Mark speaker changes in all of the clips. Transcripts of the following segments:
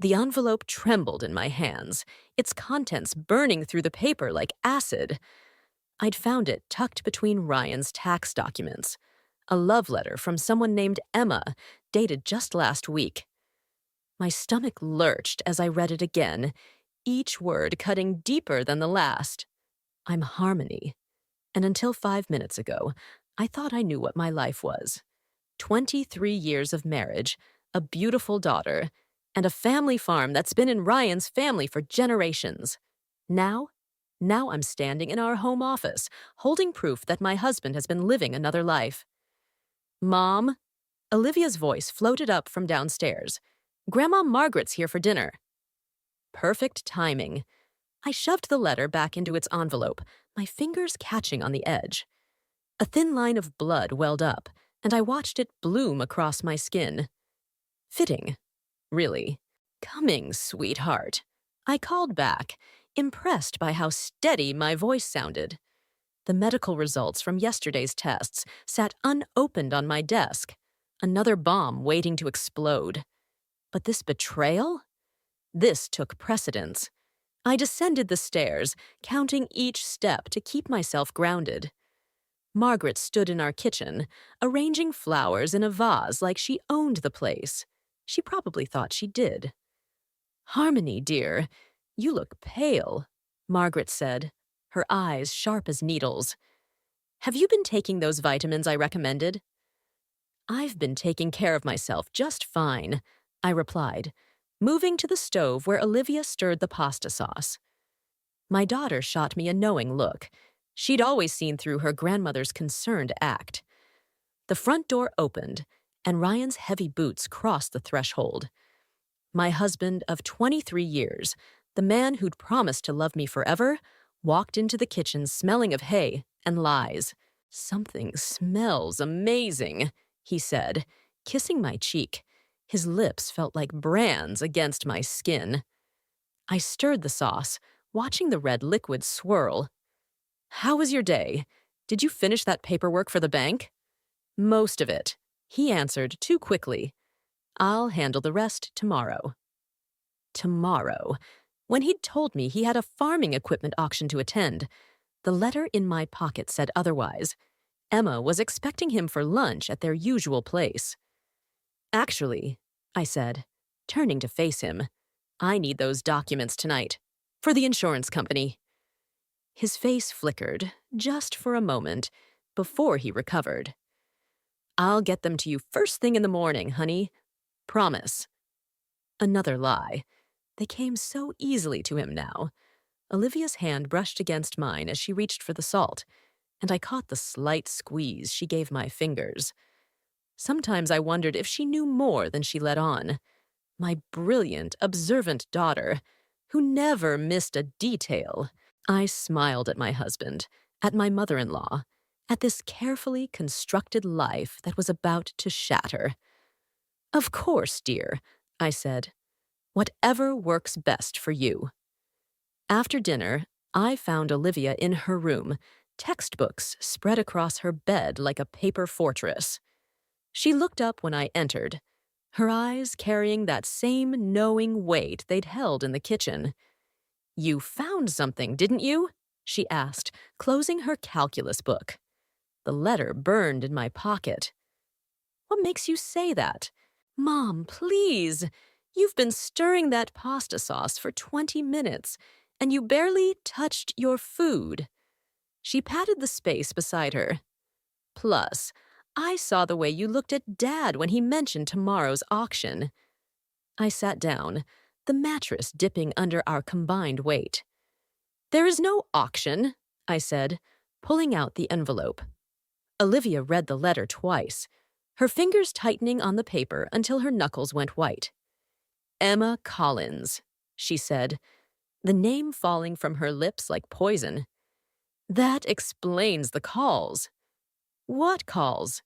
Speaker 1: The envelope trembled in my hands, its contents burning through the paper like acid. I'd found it tucked between Ryan's tax documents, a love letter from someone named Emma, dated just last week. My stomach lurched as I read it again, each word cutting deeper than the last. I'm Harmony, and until 5 minutes ago, I thought I knew what my life was. 23 years of marriage, a beautiful daughter, and a family farm that's been in Ryan's family for generations. Now I'm standing in our home office, holding proof that my husband has been living another life. Mom? Olivia's voice floated up from downstairs. Grandma Margaret's here for dinner. Perfect timing. I shoved the letter back into its envelope, my fingers catching on the edge. A thin line of blood welled up, and I watched it bloom across my skin. Fitting, really. Coming, sweetheart. I called back, impressed by how steady my voice sounded. The medical results from yesterday's tests sat unopened on my desk, another bomb waiting to explode. But this betrayal? This took precedence. I descended the stairs, counting each step to keep myself grounded. Margaret stood in our kitchen, arranging flowers in a vase like she owned the place. She probably thought she did. Harmony, dear, you look pale, Margaret said, her eyes sharp as needles. Have you been taking those vitamins I recommended? I've been taking care of myself just fine, I replied, moving to the stove where Olivia stirred the pasta sauce. My daughter shot me a knowing look. She'd always seen through her grandmother's concerned act. The front door opened, and Ryan's heavy boots crossed the threshold. My husband of 23 years, the man who'd promised to love me forever, walked into the kitchen smelling of hay and lies. Something smells amazing, he said, kissing my cheek. His lips felt like brands against my skin. I stirred the sauce, watching the red liquid swirl. How was your day? Did you finish that paperwork for the bank? Most of it, he answered too quickly. I'll handle the rest tomorrow. Tomorrow. When he'd told me he had a farming equipment auction to attend, the letter in my pocket said otherwise. Emma was expecting him for lunch at their usual place. Actually, I said, turning to face him, I need those documents tonight. For the insurance company. His face flickered, just for a moment, before he recovered. I'll get them to you first thing in the morning, honey. Promise. Another lie. They came so easily to him now. Olivia's hand brushed against mine as she reached for the salt, and I caught the slight squeeze she gave my fingers. Sometimes I wondered if she knew more than she let on. My brilliant, observant daughter, who never missed a detail. I smiled at my husband, at my mother-in-law, at this carefully constructed life that was about to shatter. Of course, dear, I said. Whatever works best for you. After dinner, I found Olivia in her room, textbooks spread across her bed like a paper fortress. She looked up when I entered, her eyes carrying that same knowing weight they'd held in the kitchen. You found something, didn't you? She asked, closing her calculus book. The letter burned in my pocket. What makes you say that? Mom, please. You've been stirring that pasta sauce for 20 minutes, and you barely touched your food. She patted the space beside her. Plus, I saw the way you looked at Dad when he mentioned tomorrow's auction. I sat down, the mattress dipping under our combined weight. There is no auction, I said, pulling out the envelope. Olivia read the letter twice, her fingers tightening on the paper until her knuckles went white. Emma Collins, she said, the name falling from her lips like poison. That explains the calls. What calls?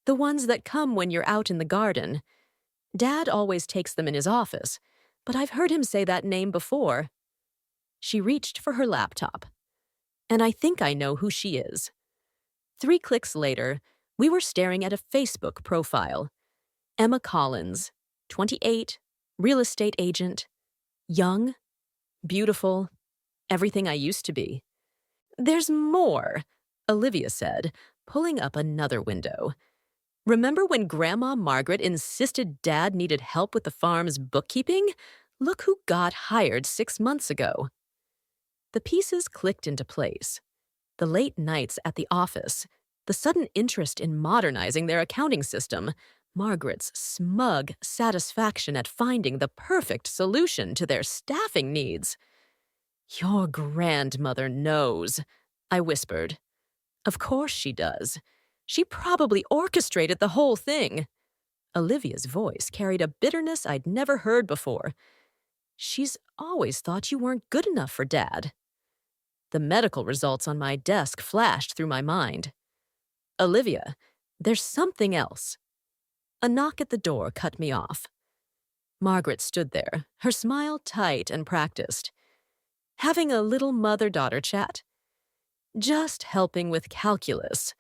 Speaker 1: The ones that come when you're out in the garden. Dad always takes them in his office, but I've heard him say that name before. She reached for her laptop. And I think I know who she is. 3 clicks later, we were staring at a Facebook profile. Emma Collins, 28, Real estate agent, young, beautiful, everything I used to be. There's more, Olivia said, pulling up another window. Remember when Grandma Margaret insisted Dad needed help with the farm's bookkeeping? Look who got hired 6 months ago. The pieces clicked into place. The late nights at the office, the sudden interest in modernizing their accounting system, Margaret's smug satisfaction at finding the perfect solution to their staffing needs. Your grandmother knows, I whispered. Of course she does. She probably orchestrated the whole thing. Olivia's voice carried a bitterness I'd never heard before. She's always thought you weren't good enough for Dad. The medical results on my desk flashed through my mind. Olivia, there's something else. A knock at the door cut me off. Margaret stood there, her smile tight and practiced. Having a little mother-daughter chat? Just helping with calculus.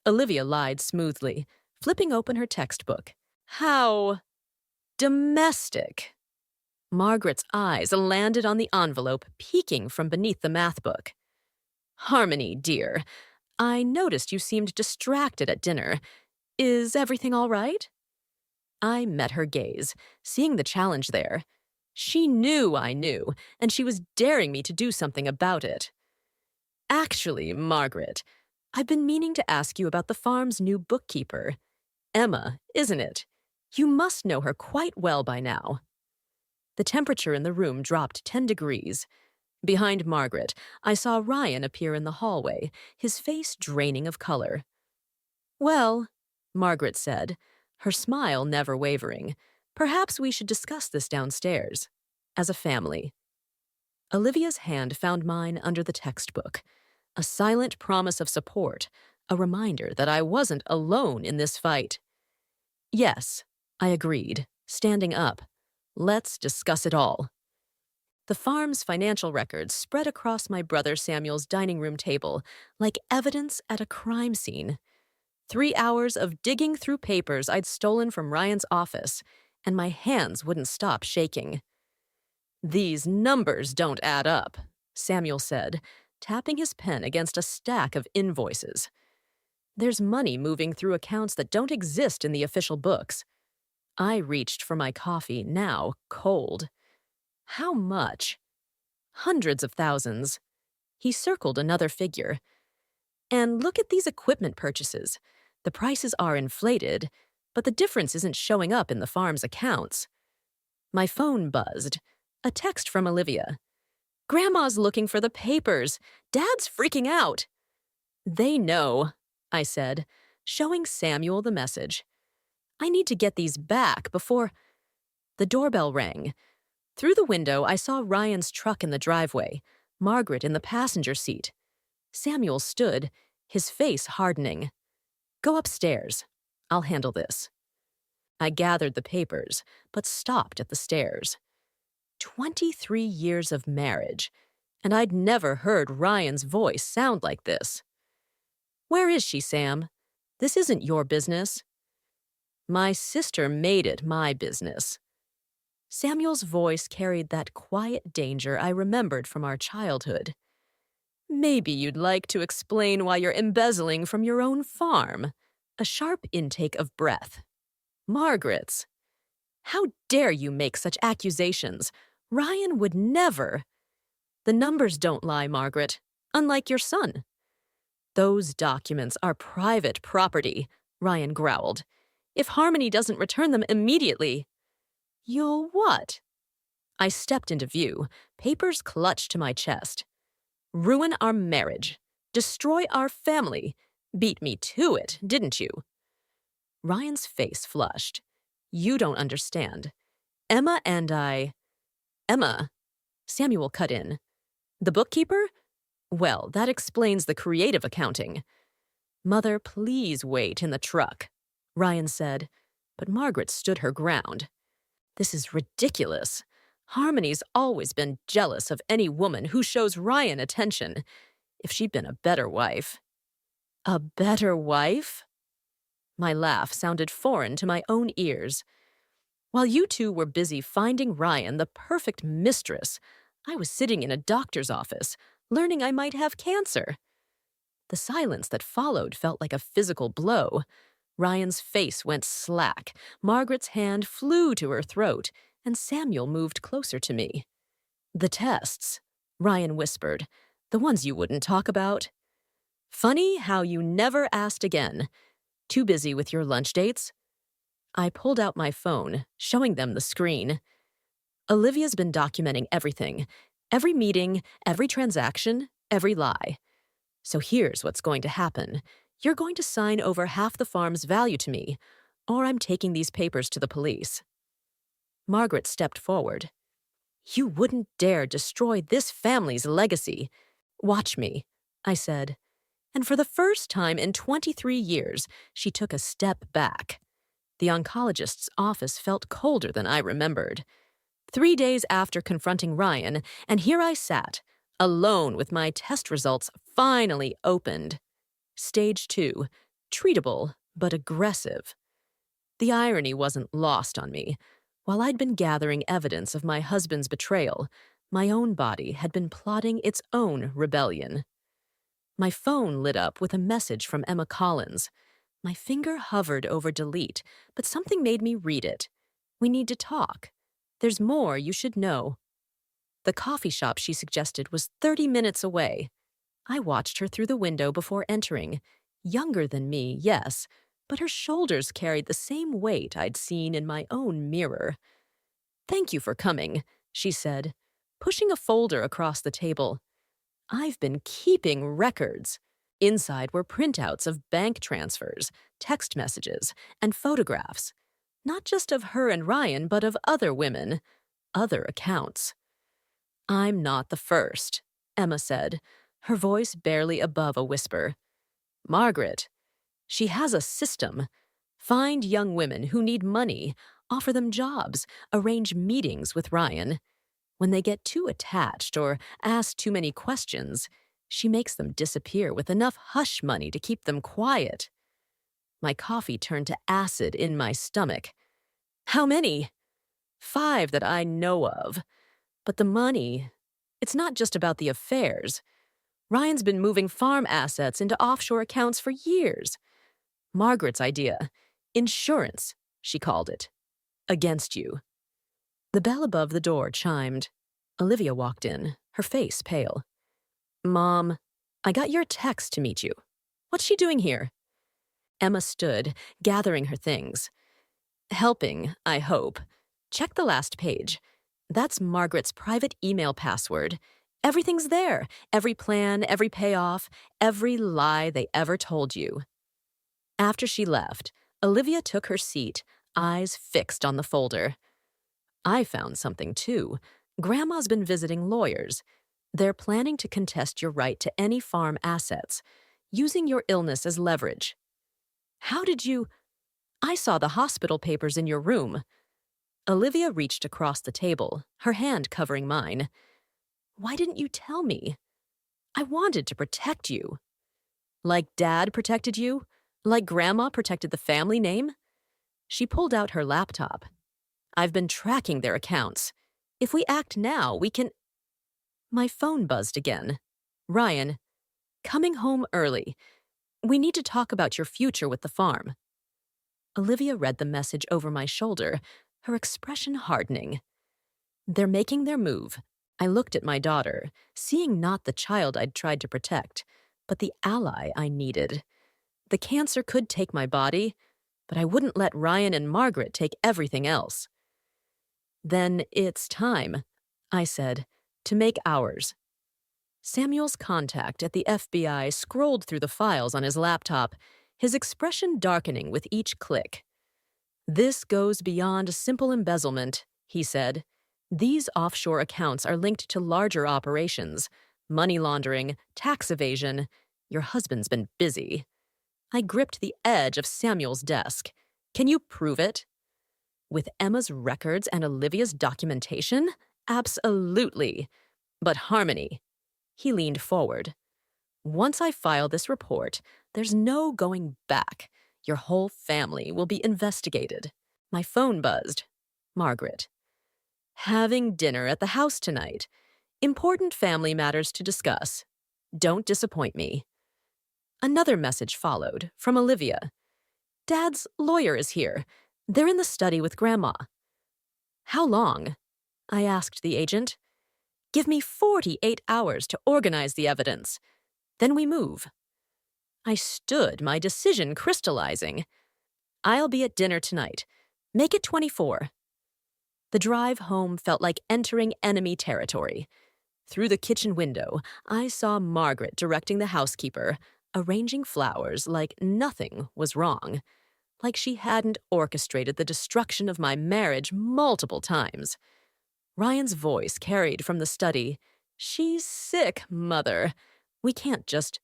Speaker 1: Olivia lied smoothly, flipping open her textbook. How domestic. Margaret's eyes landed on the envelope peeking from beneath the math book. Harmony, dear, I noticed you seemed distracted at dinner. Is everything all right? I met her gaze, seeing the challenge there. She knew I knew, and she was daring me to do something about it. Actually, Margaret, I've been meaning to ask you about the farm's new bookkeeper. Emma, isn't it? You must know her quite well by now. The temperature in the room dropped 10 degrees. Behind Margaret, I saw Ryan appear in the hallway, his face draining of color. Well, Margaret said, her smile never wavering, perhaps we should discuss this downstairs, as a family. Olivia's hand found mine under the textbook, a silent promise of support, a reminder that I wasn't alone in this fight. Yes, I agreed, standing up. Let's discuss it all. The farm's financial records spread across my brother Samuel's dining room table like evidence at a crime scene. 3 hours of digging through papers I'd stolen from Ryan's office, and my hands wouldn't stop shaking. These numbers don't add up, Samuel said, tapping his pen against a stack of invoices. There's money moving through accounts that don't exist in the official books. I reached for my coffee, now cold. How much? Hundreds of thousands. He circled another figure. And look at these equipment purchases. The prices are inflated, but the difference isn't showing up in the farm's accounts. My phone buzzed. A text from Olivia. Grandma's looking for the papers. Dad's freaking out. They know, I said, showing Samuel the message. I need to get these back before... The doorbell rang. Through the window, I saw Ryan's truck in the driveway, Margaret in the passenger seat. Samuel stood, his face hardening. Go upstairs. I'll handle this. I gathered the papers, but stopped at the stairs. 23 years of marriage, and I'd never heard Ryan's voice sound like this. Where is she, Sam? This isn't your business. My sister made it my business. Samuel's voice carried that quiet danger I remembered from our childhood. Maybe you'd like to explain why you're embezzling from your own farm. A sharp intake of breath. Margaret's. How dare you make such accusations? Ryan would never. The numbers don't lie, Margaret, unlike your son. Those documents are private property, Ryan growled. If Harmony doesn't return them immediately... You'll what? I stepped into view, papers clutched to my chest. Ruin our marriage. Destroy our family. Beat me to it, didn't you? Ryan's face flushed. You don't understand. Emma and I... Emma? Samuel cut in. The bookkeeper? Well, that explains the creative accounting. Mother, please wait in the truck, Ryan said, but Margaret stood her ground. This is ridiculous. Harmony's always been jealous of any woman who shows Ryan attention. If she'd been a better wife. A better wife? My laugh sounded foreign to my own ears. While you two were busy finding Ryan the perfect mistress, I was sitting in a doctor's office, learning I might have cancer. The silence that followed felt like a physical blow. Ryan's face went slack, Margaret's hand flew to her throat, and Samuel moved closer to me. "The tests," Ryan whispered. "The ones you wouldn't talk about." "Funny how you never asked again. Too busy with your lunch dates?" I pulled out my phone, showing them the screen. "Olivia's been documenting everything. Every meeting, every transaction, every lie. So here's what's going to happen. You're going to sign over half the farm's value to me, or I'm taking these papers to the police." Margaret stepped forward. "You wouldn't dare destroy this family's legacy." "Watch me," I said. And for the first time in 23 years, she took a step back. The oncologist's office felt colder than I remembered. 3 days after confronting Ryan, and here I sat, alone with my test results finally opened. Stage 2, treatable but aggressive. The irony wasn't lost on me. While I'd been gathering evidence of my husband's betrayal, my own body had been plotting its own rebellion. My phone lit up with a message from Emma Collins. My finger hovered over delete, but something made me read it. "We need to talk. There's more you should know." The coffee shop she suggested was 30 minutes away. I watched her through the window before entering. Younger than me, yes, but her shoulders carried the same weight I'd seen in my own mirror. "Thank you for coming," she said, pushing a folder across the table. "I've been keeping records." Inside were printouts of bank transfers, text messages, and photographs. Not just of her and Ryan, but of other women, other accounts. "I'm not the first," Emma said, her voice barely above a whisper. "Margaret, she has a system. Find young women who need money, offer them jobs, arrange meetings with Ryan. When they get too attached or ask too many questions, she makes them disappear with enough hush money to keep them quiet." My coffee turned to acid in my stomach. "How many?" "5 that I know of. But the money, it's not just about the affairs. Ryan's been moving farm assets into offshore accounts for years. Margaret's idea, insurance, she called it, against you." The bell above the door chimed. Olivia walked in, her face pale. "Mom, I got your text to meet you. What's she doing here?" Emma stood, gathering her things. "Helping, I hope. Check the last page. That's Margaret's private email password. Everything's there. Every plan, every payoff, every lie they ever told you." After she left, Olivia took her seat, eyes fixed on the folder. "I found something, too. Grandma's been visiting lawyers. They're planning to contest your right to any farm assets, using your illness as leverage." "How did you—" "I saw the hospital papers in your room." Olivia reached across the table, her hand covering mine. "Why didn't you tell me? I wanted to protect you." "Like Dad protected you? Like Grandma protected the family name?" She pulled out her laptop. "I've been tracking their accounts. If we act now, we can—" My phone buzzed again. "Ryan, coming home early. We need to talk about your future with the farm." Olivia read the message over my shoulder, her expression hardening. "They're making their move." I looked at my daughter, seeing not the child I'd tried to protect, but the ally I needed. The cancer could take my body, but I wouldn't let Ryan and Margaret take everything else. "Then it's time," I said, "to make ours." Samuel's contact at the FBI scrolled through the files on his laptop, his expression darkening with each click. "This goes beyond simple embezzlement," he said. "These offshore accounts are linked to larger operations, money laundering, tax evasion. Your husband's been busy." I gripped the edge of Samuel's desk. "Can you prove it?" "With Emma's records and Olivia's documentation? Absolutely. But Harmony." He leaned forward. "Once I file this report, there's no going back. Your whole family will be investigated." My phone buzzed. Margaret. Having dinner at the house tonight. Important family matters to discuss. Don't disappoint me. Another message followed, from Olivia. Dad's lawyer is here. They're in the study with Grandma. How long? I asked the agent. Give me 48 hours to organize the evidence. Then we move. I stood, my decision crystallizing. I'll be at dinner tonight. Make it 24. The drive home felt like entering enemy territory. Through the kitchen window, I saw Margaret directing the housekeeper, arranging flowers like nothing was wrong, like she hadn't orchestrated the destruction of my marriage multiple times. Ryan's voice carried from the study, "She's sick, Mother. We can't just—"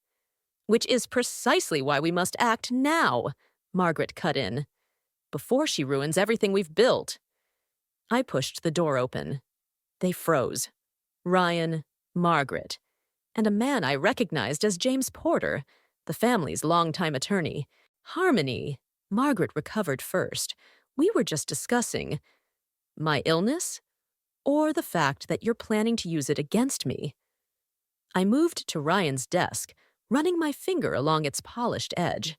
Speaker 1: "Which is precisely why we must act now," Margaret cut in, "before she ruins everything we've built." I pushed the door open. They froze. Ryan, Margaret, and a man I recognized as James Porter, the family's longtime attorney. Harmony. Margaret recovered first. We were just discussing my illness or the fact that you're planning to use it against me. I moved to Ryan's desk, running my finger along its polished edge.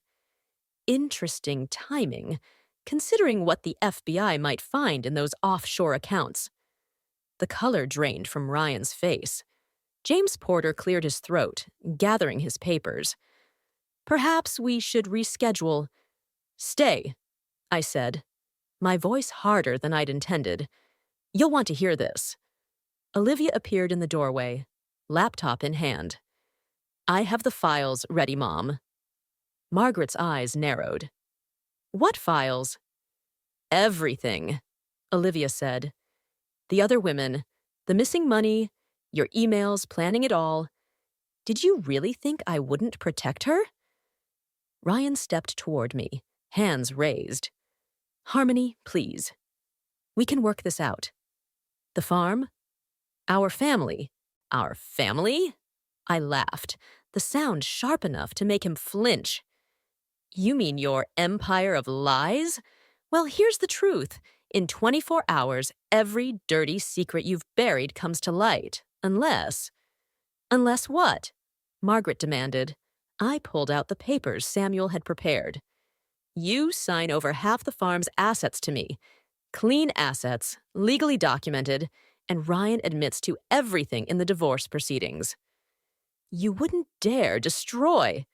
Speaker 1: Interesting timing, considering what the FBI might find in those offshore accounts. The color drained from Ryan's face. James Porter cleared his throat, gathering his papers. Perhaps we should reschedule. Stay, I said, my voice harder than I'd intended. You'll want to hear this. Olivia appeared in the doorway, laptop in hand. I have the files ready, Mom. Margaret's eyes narrowed. What files? Everything, Olivia said. The other women, the missing money, your emails, planning it all. Did you really think I wouldn't protect her? Ryan stepped toward me, hands raised. Harmony, please. We can work this out. The farm? Our family. Our family? I laughed, the sound sharp enough to make him flinch. You mean your empire of lies? Well, here's the truth. In 24 hours, every dirty secret you've buried comes to light. Unless what? Margaret demanded. I pulled out the papers Samuel had prepared. You sign over half the farm's assets to me. Clean assets, legally documented, and Ryan admits to everything in the divorce proceedings. You wouldn't dare destroy.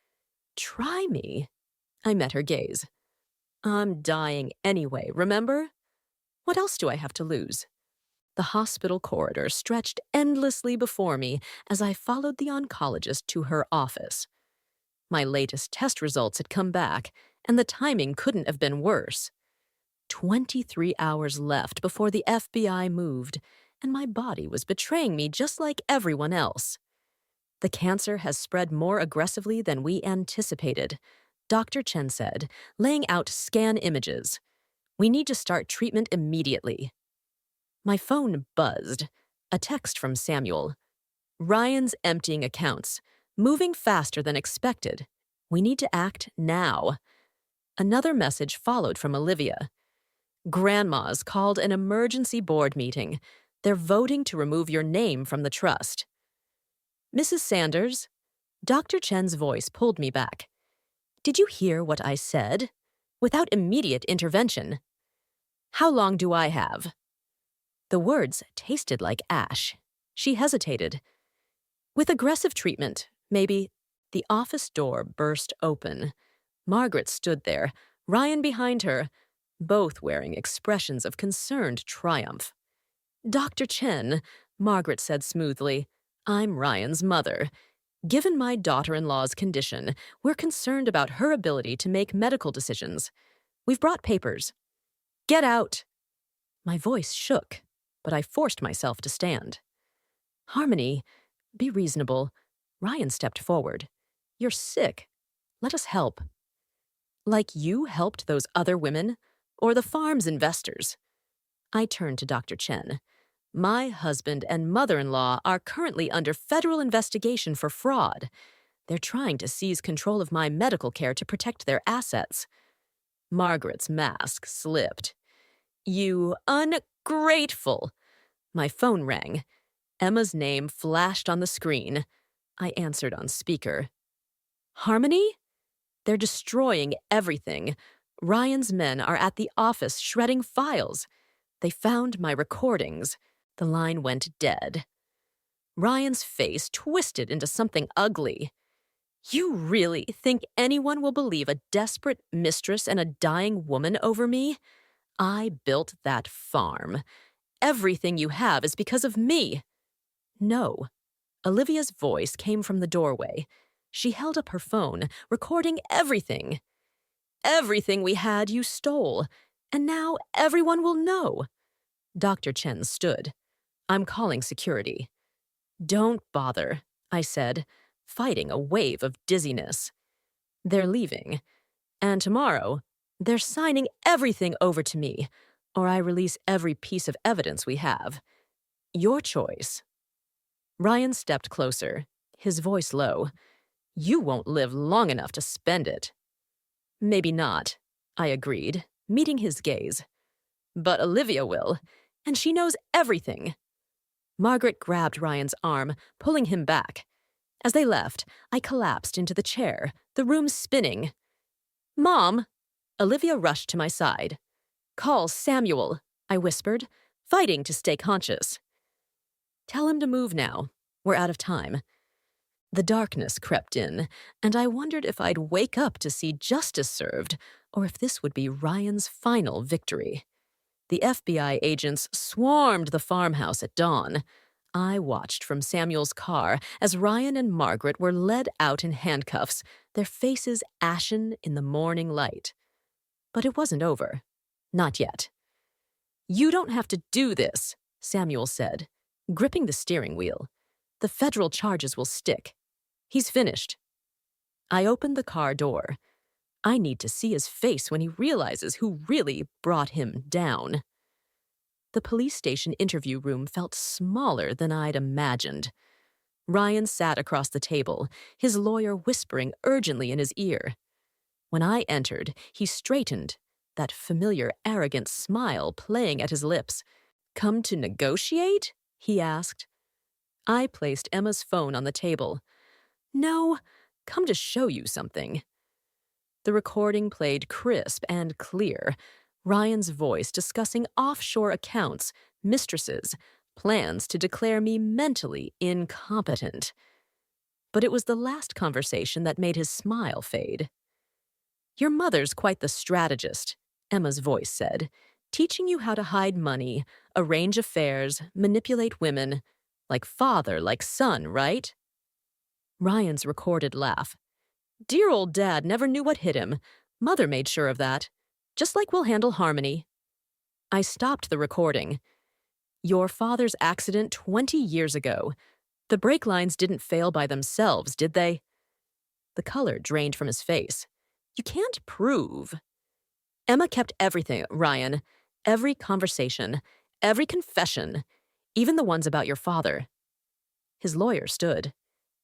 Speaker 1: Try me. I met her gaze. I'm dying anyway, remember? What else do I have to lose? The hospital corridor stretched endlessly before me as I followed the oncologist to her office. My latest test results had come back, and the timing couldn't have been worse. 23 hours left before the FBI moved, and my body was betraying me just like everyone else. The cancer has spread more aggressively than we anticipated, Dr. Chen said, laying out scan images. We need to start treatment immediately. My phone buzzed. A text from Samuel. Ryan's emptying accounts, moving faster than expected. We need to act now. Another message followed from Olivia. Grandma's called an emergency board meeting. They're voting to remove your name from the trust. Mrs. Sanders? Dr. Chen's voice pulled me back. Did you hear what I said? Without immediate intervention. How long do I have? The words tasted like ash. She hesitated. With aggressive treatment, maybe. The office door burst open. Margaret stood there, Ryan behind her, both wearing expressions of concerned triumph. Dr. Chen, Margaret said smoothly, I'm Ryan's mother. Given my daughter-in-law's condition, we're concerned about her ability to make medical decisions. We've brought papers. Get out! My voice shook, but I forced myself to stand. Harmony, be reasonable. Ryan stepped forward. You're sick. Let us help. Like you helped those other women, or the farm's investors. I turned to Dr. Chen. My husband and mother-in-law are currently under federal investigation for fraud. They're trying to seize control of my medical care to protect their assets. Margaret's mask slipped. You ungrateful! My phone rang. Emma's name flashed on the screen. I answered on speaker. Harmony? They're destroying everything. Ryan's men are at the office shredding files. They found my recordings. The line went dead. Ryan's face twisted into something ugly. You really think anyone will believe a desperate mistress and a dying woman over me? I built that farm. Everything you have is because of me. No. Olivia's voice came from the doorway. She held up her phone, recording everything. Everything we had you stole, and now everyone will know. Dr. Chen stood. I'm calling security. Don't bother, I said, fighting a wave of dizziness. They're leaving, and tomorrow, they're signing everything over to me, or I release every piece of evidence we have. Your choice. Ryan stepped closer, his voice low. You won't live long enough to spend it. Maybe not, I agreed, meeting his gaze. But Olivia will, and she knows everything. Margaret grabbed Ryan's arm, pulling him back. As they left, I collapsed into the chair, the room spinning. Mom! Olivia rushed to my side. Call Samuel, I whispered, fighting to stay conscious. Tell him to move now. We're out of time. The darkness crept in, and I wondered if I'd wake up to see justice served, or if this would be Ryan's final victory. The FBI agents swarmed the farmhouse at dawn. I watched from Samuel's car as Ryan and Margaret were led out in handcuffs, their faces ashen in the morning light. But it wasn't over. Not yet. You don't have to do this, Samuel said, gripping the steering wheel. The federal charges will stick. He's finished. I opened the car door. I need to see his face when he realizes who really brought him down. The police station interview room felt smaller than I'd imagined. Ryan sat across the table, his lawyer whispering urgently in his ear. When I entered, he straightened, that familiar, arrogant smile playing at his lips. Come to negotiate? He asked. I placed Emma's phone on the table. No, come to show you something. The recording played crisp and clear, Ryan's voice discussing offshore accounts, mistresses, plans to declare me mentally incompetent. But it was the last conversation that made his smile fade. Your mother's quite the strategist, Emma's voice said, teaching you how to hide money, arrange affairs, manipulate women. Like father, like son, right? Ryan's recorded laugh. Dear old dad never knew what hit him. Mother made sure of that. Just like we'll handle Harmony. I stopped the recording. Your father's accident 20 years ago. The brake lines didn't fail by themselves, did they? The color drained from his face. You can't prove. Emma kept everything, Ryan. Every conversation, every confession, even the ones about your father. His lawyer stood.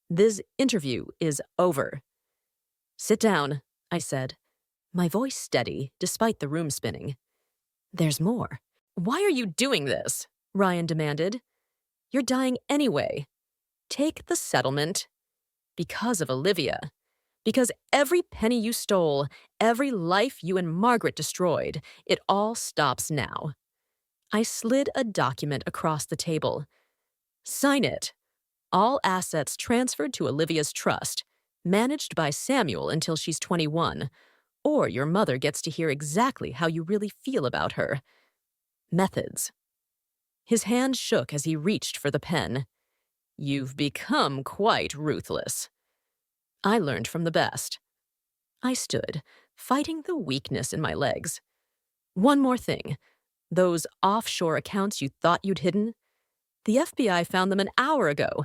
Speaker 1: This interview is over. Sit down, I said, my voice steady despite the room spinning. There's more. Why are you doing this? Ryan demanded. You're dying anyway. Take the settlement. Because of Olivia. Because every penny you stole, every life you and Margaret destroyed, it all stops now. I slid a document across the table. Sign it. All assets transferred to Olivia's trust, managed by Samuel until she's 21, or your mother gets to hear exactly how you really feel about her. Methods. His hand shook as he reached for the pen. You've become quite ruthless. I learned from the best. I stood, fighting the weakness in my legs. One more thing. Those offshore accounts you thought you'd hidden? The FBI found them an hour ago.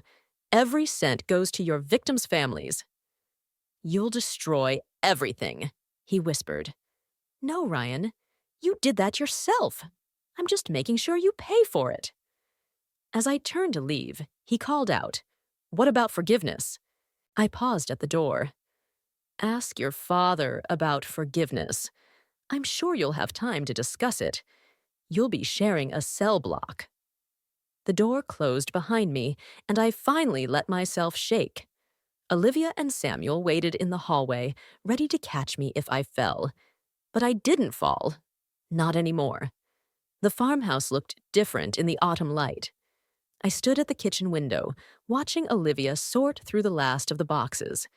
Speaker 1: Every cent goes to your victims' families. You'll destroy everything, he whispered. No, Ryan. You did that yourself. I'm just making sure you pay for it. As I turned to leave, he called out, What about forgiveness? I paused at the door. Ask your father about forgiveness. I'm sure you'll have time to discuss it. You'll be sharing a cell block. The door closed behind me, and I finally let myself shake. Olivia and Samuel waited in the hallway, ready to catch me if I fell. But I didn't fall. Not anymore. The farmhouse looked different in the autumn light. I stood at the kitchen window, watching Olivia sort through the last of the boxes.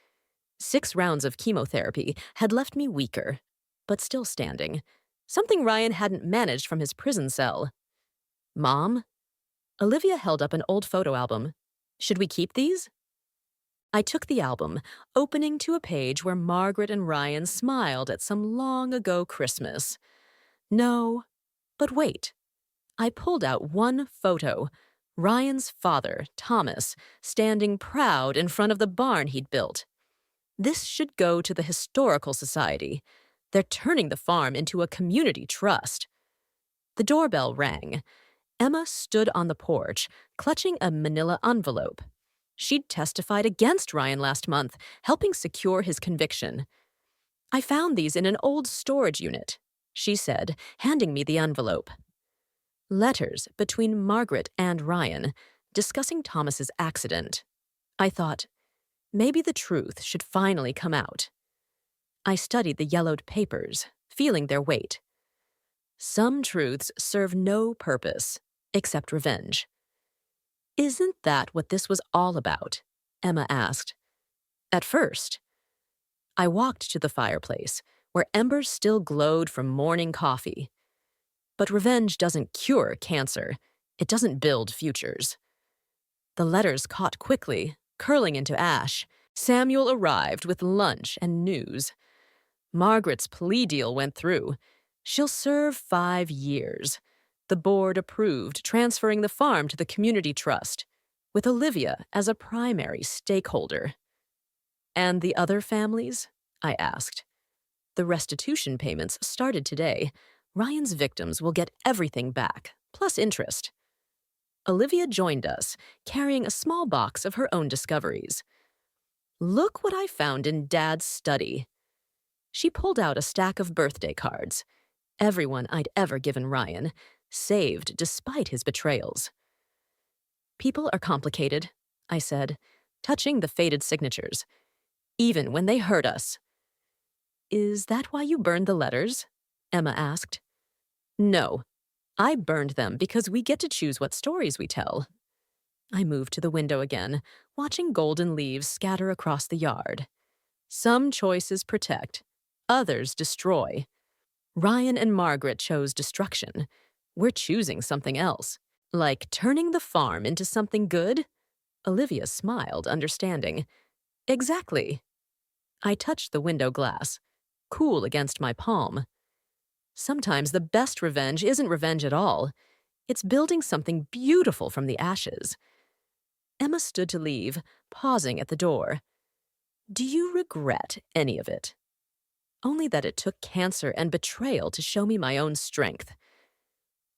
Speaker 1: 6 rounds of chemotherapy had left me weaker, but still standing. Something Ryan hadn't managed from his prison cell. Mom? Olivia held up an old photo album. Should we keep these? I took the album, opening to a page where Margaret and Ryan smiled at some long-ago Christmas. No, but wait. I pulled out one photo. Ryan's father, Thomas, standing proud in front of the barn he'd built. This should go to the Historical Society. They're turning the farm into a community trust. The doorbell rang. Emma stood on the porch, clutching a manila envelope. She'd testified against Ryan last month, helping secure his conviction. I found these in an old storage unit, she said, handing me the envelope. Letters between Margaret and Ryan, discussing Thomas's accident. I thought, maybe the truth should finally come out. I studied the yellowed papers, feeling their weight. Some truths serve no purpose, except revenge. Isn't that what this was all about? Emma asked. At first. I walked to the fireplace, where embers still glowed from morning coffee. But revenge doesn't cure cancer. It doesn't build futures. The letters caught quickly, curling into ash. Samuel arrived with lunch and news. Margaret's plea deal went through. She'll serve 5 years. The board approved transferring the farm to the community trust, with Olivia as a primary stakeholder. And the other families? I asked. The restitution payments started today. Ryan's victims will get everything back, plus interest. Olivia joined us, carrying a small box of her own discoveries. Look what I found in Dad's study. She pulled out a stack of birthday cards. Everyone I'd ever given Ryan, saved despite his betrayals. People are complicated, I said, touching the faded signatures, even when they hurt us. Is that why you burned the letters? Emma asked. No, I burned them because we get to choose what stories we tell. I moved to the window again, watching golden leaves scatter across the yard. Some choices protect, others destroy. Ryan and Margaret chose destruction. We're choosing something else, like turning the farm into something good. Olivia smiled, understanding. Exactly. I touched the window glass, cool against my palm. Sometimes the best revenge isn't revenge at all. It's building something beautiful from the ashes. Emma stood to leave, pausing at the door. Do you regret any of it? Only that it took cancer and betrayal to show me my own strength.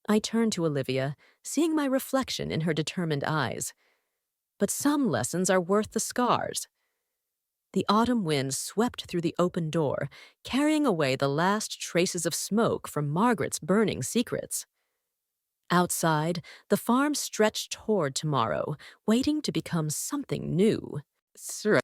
Speaker 1: I turned to Olivia, seeing my reflection in her determined eyes. But some lessons are worth the scars. The autumn wind swept through the open door, carrying away the last traces of smoke from Margaret's burning secrets. Outside, the farm stretched toward tomorrow, waiting to become something new.